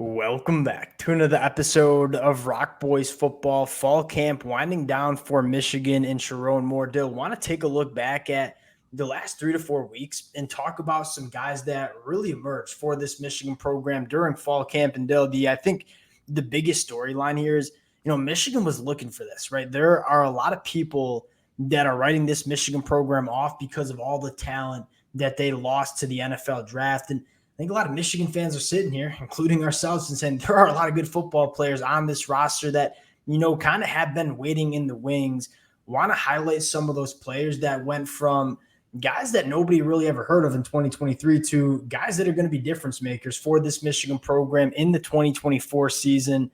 Welcome back to another episode of Rock Boys Football Fall Camp winding down for Michigan and Sherrone Moore. Dill, want to take a look back at the last 3 to 4 weeks and talk about some guys that really emerged for this Michigan program during fall camp. And Dill, I think the biggest storyline here is, Michigan was looking for this, right? There are a lot of people that are writing this Michigan program off because of all the talent that they lost to the NFL draft. And I think a lot of Michigan fans are sitting here, including ourselves, and saying there are a lot of good football players on this roster that, kind of have been waiting in the wings. Want to highlight some of those players that went from guys that nobody really ever heard of in 2023 to guys that are going to be difference makers for this Michigan program in the 2024 season.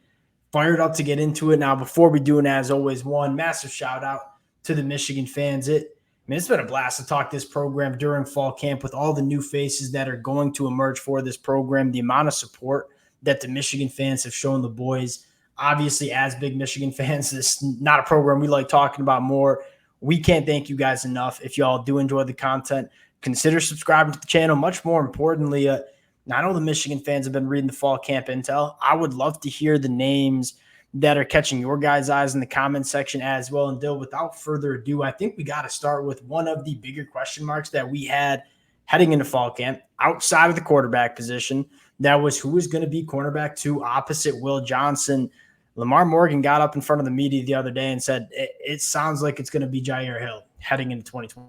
Fired up to get into it. Now, before we do, and as always, one massive shout out to the Michigan fans. It's been a blast to talk this program during fall camp with all the new faces that are going to emerge for this program, the amount of support that the Michigan fans have shown the boys. Obviously, as big Michigan fans, this is not a program we like talking about more. We can't thank you guys enough. If y'all do enjoy the content, consider subscribing to the channel. Much more importantly, I know the Michigan fans have been reading the fall camp intel. I would love to hear the names that are catching your guys' eyes in the comment section as well. And Dill, without further ado, I think we got to start with one of the bigger question marks that we had heading into fall camp outside of the quarterback position. That was who was going to be cornerback 2 opposite Will Johnson. Lamar Morgan got up in front of the media the other day and said, it sounds like it's going to be Jair Hill heading into 2020.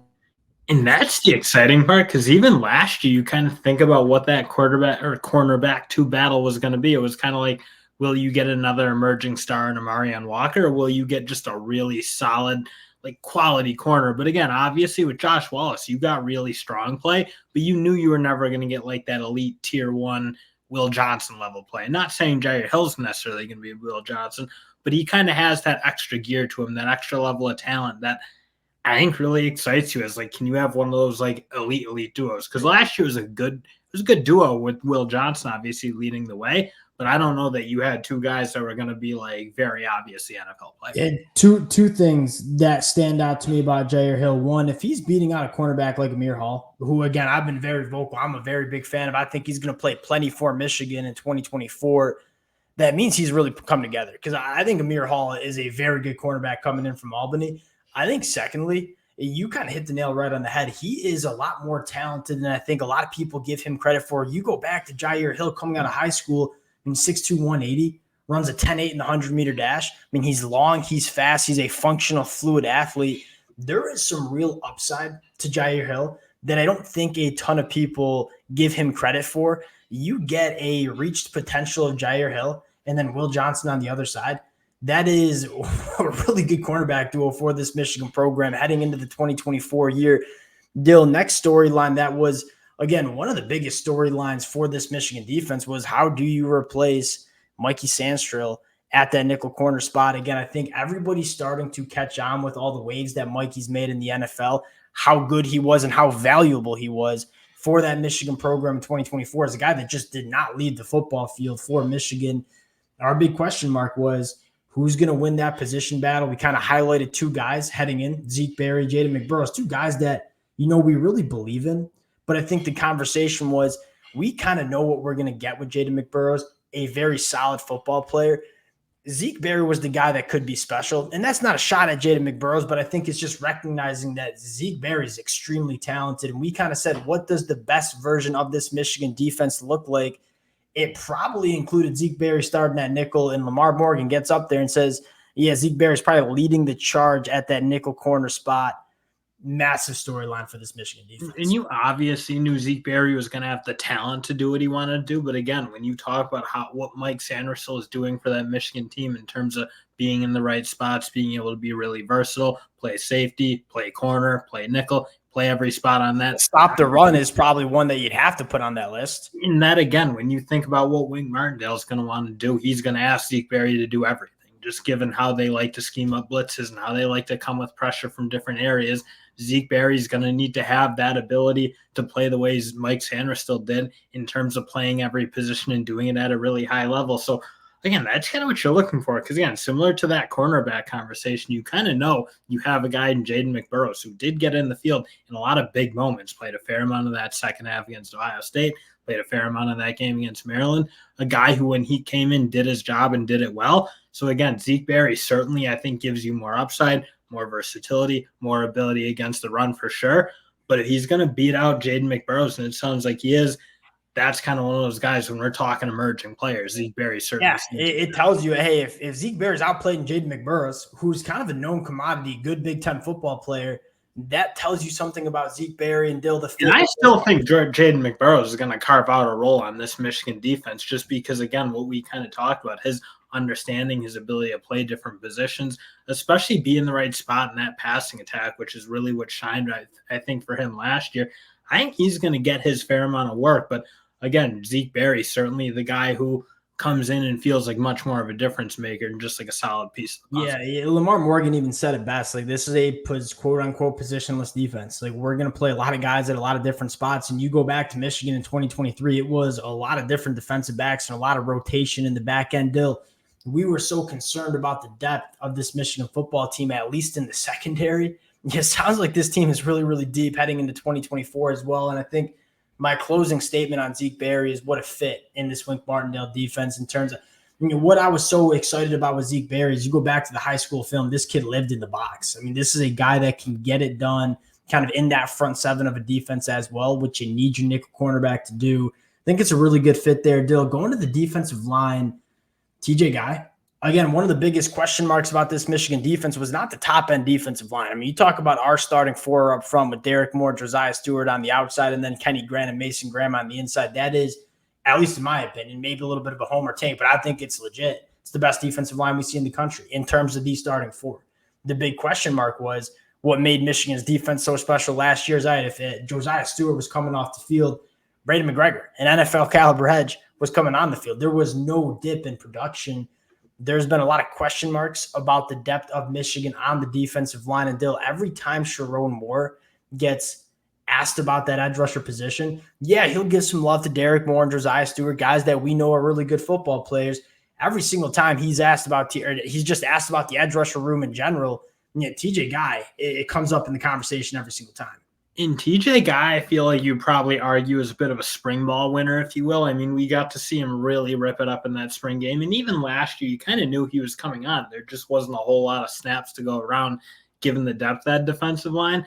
And that's the exciting part, because even last year, you kind of think about what that quarterback or cornerback 2 battle was going to be. It was kind of like, will you get another emerging star in Amarian Walker, or will you get just a really solid, quality corner? But again, obviously with Josh Wallace, you got really strong play, but you knew you were never going to get that elite tier 1 Will Johnson level play. Not saying Jair Hill's necessarily going to be Will Johnson, but he kind of has that extra gear to him, that extra level of talent that I think really excites you. As can you have one of those elite duos? Because last year was a good duo with Will Johnson obviously leading the way. But I don't know that you had 2 guys that were going to be very obviously NFL players. And two things that stand out to me about Jair Hill. One, if he's beating out a cornerback like Amir Hall, who, again, I've been very vocal, I'm a very big fan of. I think he's going to play plenty for Michigan in 2024. That means he's really come together, because I think Amir Hall is a very good cornerback coming in from Albany. I think, secondly, you kind of hit the nail right on the head. He is a lot more talented than I think a lot of people give him credit for. You go back to Jair Hill coming out of high school, 6'2", 180, runs a 10.8 in the 100-meter dash. He's long, he's fast, he's a functional, fluid athlete. There is some real upside to Jair Hill that I don't think a ton of people give him credit for. You get a reached potential of Jair Hill and then Will Johnson on the other side. That is a really good cornerback duo for this Michigan program heading into the 2024 year. Dill, next storyline that was, again, one of the biggest storylines for this Michigan defense was how do you replace Mikey Sandstrill at that nickel corner spot? Again, I think everybody's starting to catch on with all the waves that Mikey's made in the NFL, how good he was and how valuable he was for that Michigan program in 2024 as a guy that just did not lead the football field for Michigan. Our big question mark was, who's going to win that position battle? We kind of highlighted 2 guys heading in, Zeke Barry, Jaden McBurrows, 2 guys that, we really believe in. But I think the conversation was, we kind of know what we're going to get with Jaden McBurrows, a very solid football player. Zeke Barry was the guy that could be special. And that's not a shot at Jaden McBurrows, but I think it's just recognizing that Zeke Barry is extremely talented. And we kind of said, what does the best version of this Michigan defense look like? It probably included Zeke Barry starting at nickel, and Lamar Morgan gets up there and says, yeah, Zeke Barry is probably leading the charge at that nickel corner spot. Massive storyline for this Michigan defense. And you obviously knew Zeke Barry was going to have the talent to do what he wanted to do. But again, when you talk about what Mike Sanderson is doing for that Michigan team in terms of being in the right spots, being able to be really versatile, play safety, play corner, play nickel, play every spot on that. Stop the run is probably one that you'd have to put on that list. And that, again, when you think about what Wink Martindale is going to want to do, he's going to ask Zeke Barry to do everything. Just given how they like to scheme up blitzes and how they like to come with pressure from different areas, Zeke Barry's going to need to have that ability to play the ways Mike Sanders still did in terms of playing every position and doing it at a really high level. So, again, that's kind of what you're looking for. Because, again, similar to that cornerback conversation, you kind of know you have a guy in Jaden McBurrows who did get in the field in a lot of big moments, played a fair amount of that second half against Ohio State, played a fair amount of that game against Maryland. A guy who, when he came in, did his job and did it well. So again, Zeke Barry certainly, I think, gives you more upside, more versatility, more ability against the run for sure. But if he's going to beat out Jaden McBurrows, and it sounds like he is, that's kind of one of those guys when we're talking emerging players. Zeke Barry certainly. Yeah, it tells you, hey, if Zeke Barry's outplaying Jaden McBurrows, who's kind of a known commodity, good Big Ten football player, that tells you something about Zeke Barry and Dill. And I still think Jaden McBurrows is going to carve out a role on this Michigan defense, just because, again, what we kind of talked about, his understanding, his ability to play different positions, especially be in the right spot in that passing attack, which is really what shined, I think, for him last year. I think he's going to get his fair amount of work. But again, Zeke Barry, certainly the guy who comes in and feels like much more of a difference maker and just like a solid piece of the puzzle. Yeah, Lamar Morgan even said it best. Like, this is a quote unquote positionless defense. Like, we're going to play a lot of guys at a lot of different spots. And you go back to Michigan in 2023, it was a lot of different defensive backs and a lot of rotation in the back end. Dill, we were so concerned about the depth of this Michigan football team, at least in the secondary. It sounds like this team is really, really deep heading into 2024 as well. And I think my closing statement on Zeke Barry is what a fit in this Wink Martindale defense in terms of, what I was so excited about with Zeke Barry is you go back to the high school film, this kid lived in the box. I mean, this is a guy that can get it done kind of in that front seven of a defense as well, which you need your nickel cornerback to do. I think it's a really good fit there. Dill, going to the defensive line, TJ Guy. Again, one of the biggest question marks about this Michigan defense was not the top-end defensive line. I mean, you talk about our starting four up front with Derek Moore, Josiah Stewart on the outside, and then Kenny Grant and Mason Graham on the inside. That is, at least in my opinion, maybe a little bit of a homer take, but I think it's legit. It's the best defensive line we see in the country in terms of these starting four. The big question mark was what made Michigan's defense so special last year. If Josiah Stewart was coming off the field, Brady McGregor, an NFL caliber edge, was coming on the field. There was no dip in production. There's been a lot of question marks about the depth of Michigan on the defensive line. And Dill, every time Sherrone Moore gets asked about that edge rusher position, yeah, he'll give some love to Derek Moore and Josiah Stewart, guys that we know are really good football players. Every single time he's just asked about the edge rusher room in general, TJ Guy, it comes up in the conversation every single time. In TJ Guy, I feel like you probably argue is a bit of a spring ball winner, if you will. I mean, we got to see him really rip it up in that spring game. And even last year, you kind of knew he was coming on. There just wasn't a whole lot of snaps to go around, given the depth of that defensive line.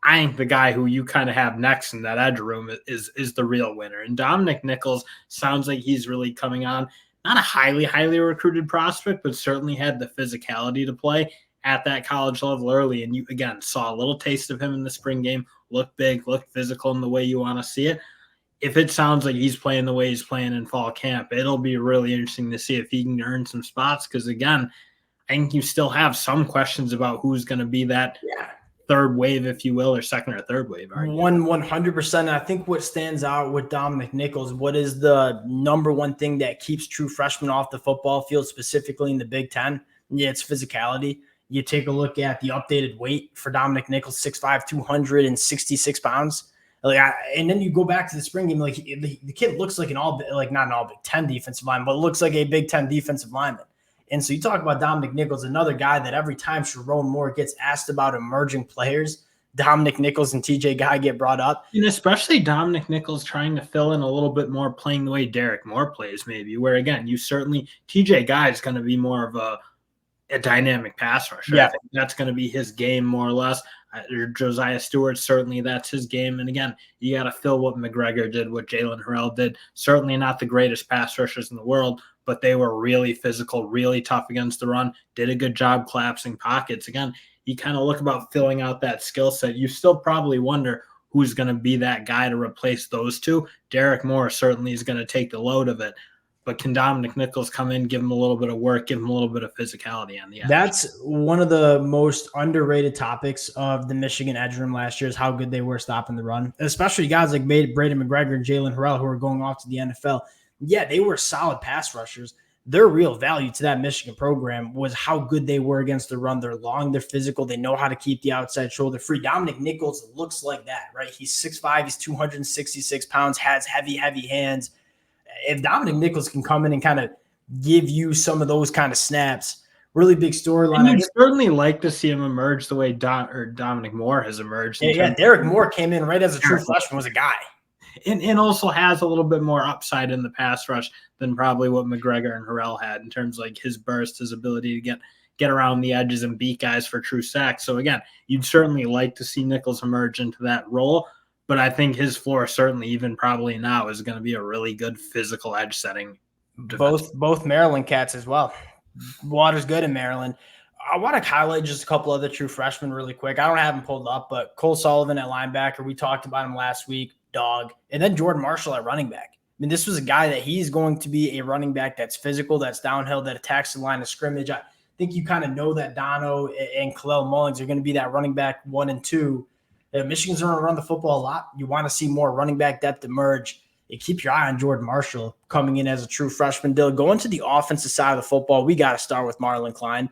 I think the guy who you kind of have next in that edge room is the real winner. And Dominic Nichols sounds like he's really coming on. Not a highly, highly recruited prospect, but certainly had the physicality to play at that college level early. And you, again, saw a little taste of him in the spring game. Looked big, looked physical in the way you want to see it. If it sounds like he's playing the way he's playing in fall camp, it'll be really interesting to see if he can earn some spots. Because, again, I think you still have some questions about who's going to be that third wave, if you will, or second or third wave. 100%. I think what stands out with Dominic Nichols, what is the number one thing that keeps true freshmen off the football field, specifically in the Big Ten? Yeah, it's physicality. You take a look at the updated weight for Dominic Nichols, 6'5", 266 pounds. And then you go back to the spring game, like the kid looks like not an all Big Ten defensive lineman, but looks like a Big Ten defensive lineman. And so you talk about Dominic Nichols, another guy that every time Sherrone Moore gets asked about emerging players, Dominic Nichols and TJ Guy get brought up. And especially Dominic Nichols trying to fill in a little bit more, playing the way Derek Moore plays, maybe, where, again, TJ Guy is going to be more of a dynamic pass rusher. Yeah. I think that's going to be his game, more or less. Josiah Stewart, certainly that's his game. And again, you got to fill what McGregor did, what Jalen Harrell did. Certainly not the greatest pass rushers in the world, but they were really physical, really tough against the run, did a good job collapsing pockets. Again, you kind of look about filling out that skill set. You still probably wonder who's going to be that guy to replace those two. Derek Moore certainly is going to take the load of it. But can Dominic Nichols come in, give him a little bit of work, give him a little bit of physicality on the edge? That's one of the most underrated topics of the Michigan edge room last year is how good they were stopping the run, especially guys like Brady McGregor and Jalen Harrell who are going off to the NFL. Yeah, they were solid pass rushers. Their real value to that Michigan program was how good they were against the run. They're long, they're physical, they know how to keep the outside shoulder free. Dominic Nichols looks like that, right? He's 6'5", he's 266 pounds, has heavy, heavy hands. If Dominic Nichols can come in and kind of give you some of those kind of snaps, really big storyline. I'd certainly like to see him emerge the way Dominic Moore has emerged. Yeah, Derek Moore came in right as a true freshman, was a guy. and also has a little bit more upside in the pass rush than probably what McGregor and Harrell had in terms of like his burst, his ability to get around the edges and beat guys for true sacks. So again, you'd certainly like to see Nichols emerge into that role, but I think his floor certainly even probably now is going to be a really good physical edge setting. Both Maryland cats as well. Water's good in Maryland. I want to highlight just a couple other true freshmen really quick. I don't have them pulled up, but Cole Sullivan at linebacker, we talked about him last week, dog. And then Jordan Marshall at running back. I mean, this was a guy that he's going to be a running back that's physical, that's downhill, that attacks the line of scrimmage. I think you kind of know that Dono and Khalil Mullings are going to be that running back 1 and 2. Michigan's going to run the football a lot. You want to see more running back depth emerge. You keep your eye on Jordan Marshall coming in as a true freshman. Going to the offensive side of the football, we got to start with Marlon Klein.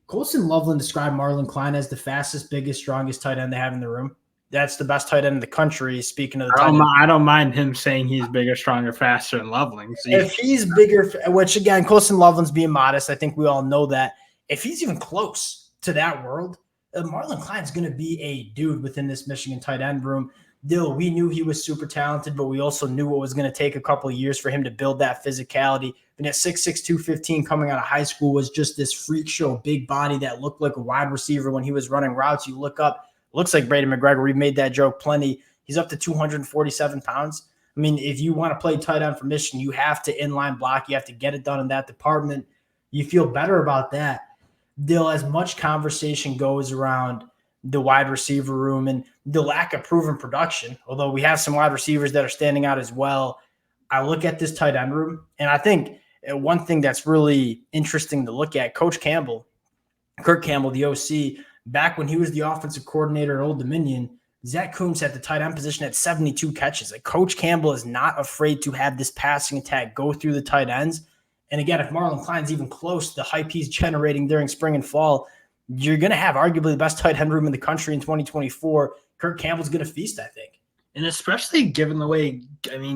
Colson Loveland described Marlon Klein as the fastest, biggest, strongest tight end they have in the room. That's the best tight end in the country. Speaking of the tight end, I don't mind him saying he's bigger, stronger, faster than Loveland. If he's bigger, which again, Colson Loveland's being modest. I think we all know that. If he's even close to that world, Marlon Klein's going to be a dude within this Michigan tight end room. We knew he was super talented, but we also knew it was going to take a couple of years for him to build that physicality. And at 6'6", 215 coming out of high school was just this freak show, big body that looked like a wide receiver when he was running routes. You look up, looks like Brady McGregor. We've made that joke plenty. He's up to 247 pounds. I mean, if you want to play tight end for Michigan, you have to inline block. You have to get it done in that department. You feel better about that. As much conversation goes around the wide receiver room and the lack of proven production, although we have some wide receivers that are standing out as well, I look at this tight end room, and I think one thing that's really interesting to look at, Kirk Campbell, the OC, back when he was the offensive coordinator at Old Dominion, Zach Coombs had the tight end position at 72 catches. Like, Coach Campbell is not afraid to have this passing attack go through the tight ends. And again, if Marlon Klein's even close to the hype he's generating during spring and fall, you're going to have arguably the best tight end room in the country in 2024. Kirk Campbell's going to feast, I think. And especially given the way,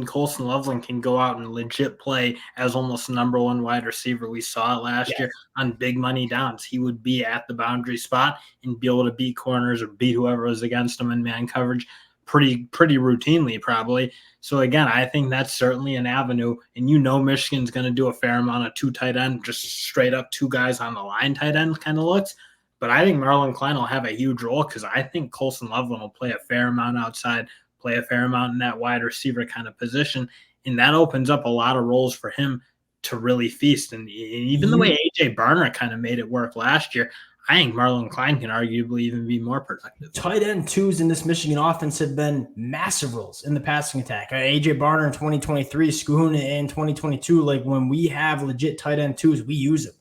Colson Loveland can go out and legit play as almost the number one wide receiver. We saw it last year on big money downs. He would be at the boundary spot and be able to beat corners or beat whoever was against him in man coverage pretty routinely probably. So again, I think that's certainly an avenue. And Michigan's going to do a fair amount of two tight end, just straight up two guys on the line tight end kind of looks. But I think Marlon Klein will have a huge role because I think Colson Loveland will play a fair amount outside, play a fair amount in that wide receiver kind of position. And that opens up a lot of roles for him to really feast. And even the way A.J. Barner kind of made it work last year, I think Marlon Klein can arguably even be more productive. Tight end twos in this Michigan offense have been massive roles in the passing attack. A.J. Barner in 2023, Schoon in 2022. Like, when we have legit tight end twos, we use them.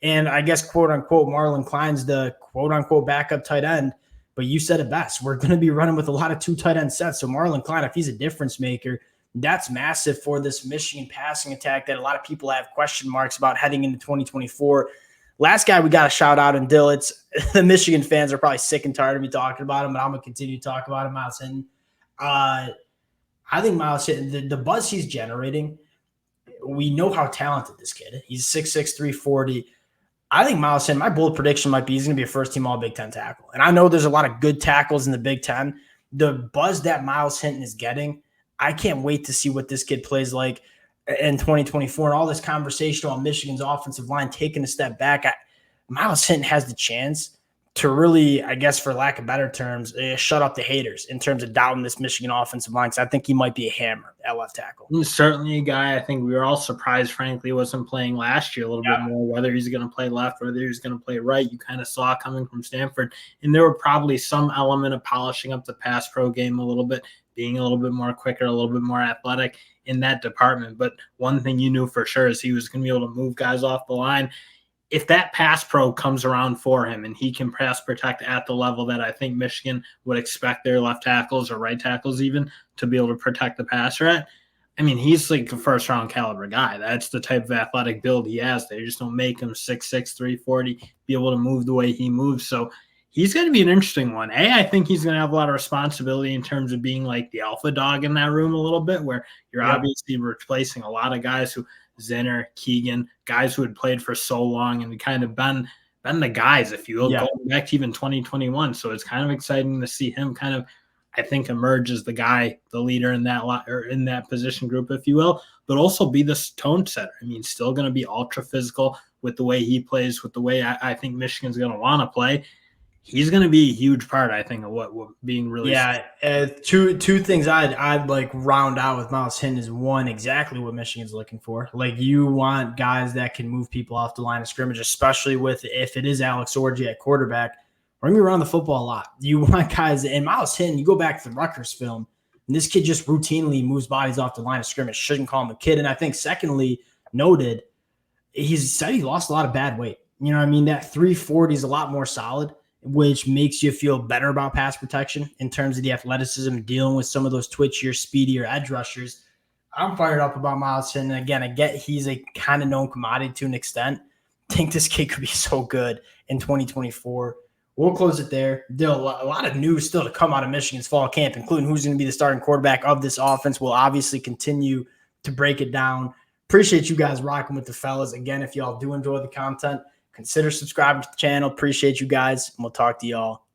And I guess, quote unquote, Marlon Klein's the quote unquote backup tight end. But you said it best. We're going to be running with a lot of two tight end sets. So Marlon Klein, if he's a difference maker, that's massive for this Michigan passing attack that a lot of people have question marks about heading into 2024. Last guy we got to shout out, and Dill, it's the Michigan fans are probably sick and tired of me talking about him, but I'm going to continue to talk about him, Miles Hinton. I think Miles Hinton, the buzz he's generating, we know how talented this kid is. He's 6'6", 340. I think Miles Hinton, my bold prediction might be he's going to be a first-team All-Big Ten tackle. And I know there's a lot of good tackles in the Big Ten. The buzz that Miles Hinton is getting, I can't wait to see what this kid plays like in 2024. And all this conversation on Michigan's offensive line taking a step back, Miles Hinton has the chance to really, I guess for lack of better terms, shut up the haters in terms of doubting this Michigan offensive line, because I think he might be a hammer at left tackle. He's certainly a guy I think we were all surprised, frankly, wasn't playing last year a little bit more, whether he's going to play left, whether he's going to play right. You kind of saw coming from Stanford. And there were probably some element of polishing up the pass pro game a little bit, being a little bit more quicker, a little bit more athletic in that department. But one thing you knew for sure is he was going to be able to move guys off the line. If that pass pro comes around for him and he can pass protect at the level that I think Michigan would expect their left tackles or right tackles even to be able to protect the passer at, I mean, he's like a first-round caliber guy. That's the type of athletic build he has. They just don't make him 6'6", 340, be able to move the way he moves. So he's going to be an interesting one. I think he's going to have a lot of responsibility in terms of being like the alpha dog in that room a little bit, where you're obviously replacing a lot of guys who – Zinner, Keegan, guys who had played for so long and kind of been the guys, if you will, going back to even 2021. So it's kind of exciting to see him kind of I think emerge as the guy, the leader in that or in that position group, if you will, but also be the tone setter. I mean, still going to be ultra physical with the way he plays, with the way I think Michigan's going to want to play. He's going to be a huge part, I think, of what being really. Yeah, two things I'd like round out with Miles Hinton is one, exactly what Michigan's looking for. Like, you want guys that can move people off the line of scrimmage, especially with if it is Alex Orji at quarterback. Bring me around the football a lot. You want guys, and Miles Hinton, you go back to the Rutgers film, and this kid just routinely moves bodies off the line of scrimmage. Shouldn't call him a kid. And I think, secondly, noted, he's said he lost a lot of bad weight. You know what I mean? That 340 is a lot more solid, which makes you feel better about pass protection in terms of the athleticism, dealing with some of those twitchier, speedier edge rushers. I'm fired up about Miles Hinton. Again, I get he's a kind of known commodity to an extent. I think this kid could be so good in 2024. We'll close it there. There's a lot of news still to come out of Michigan's fall camp, including who's going to be the starting quarterback of this offense. We'll obviously continue to break it down. Appreciate you guys rocking with the fellas. Again, if y'all do enjoy the content, consider subscribing to the channel. Appreciate you guys, and we'll talk to y'all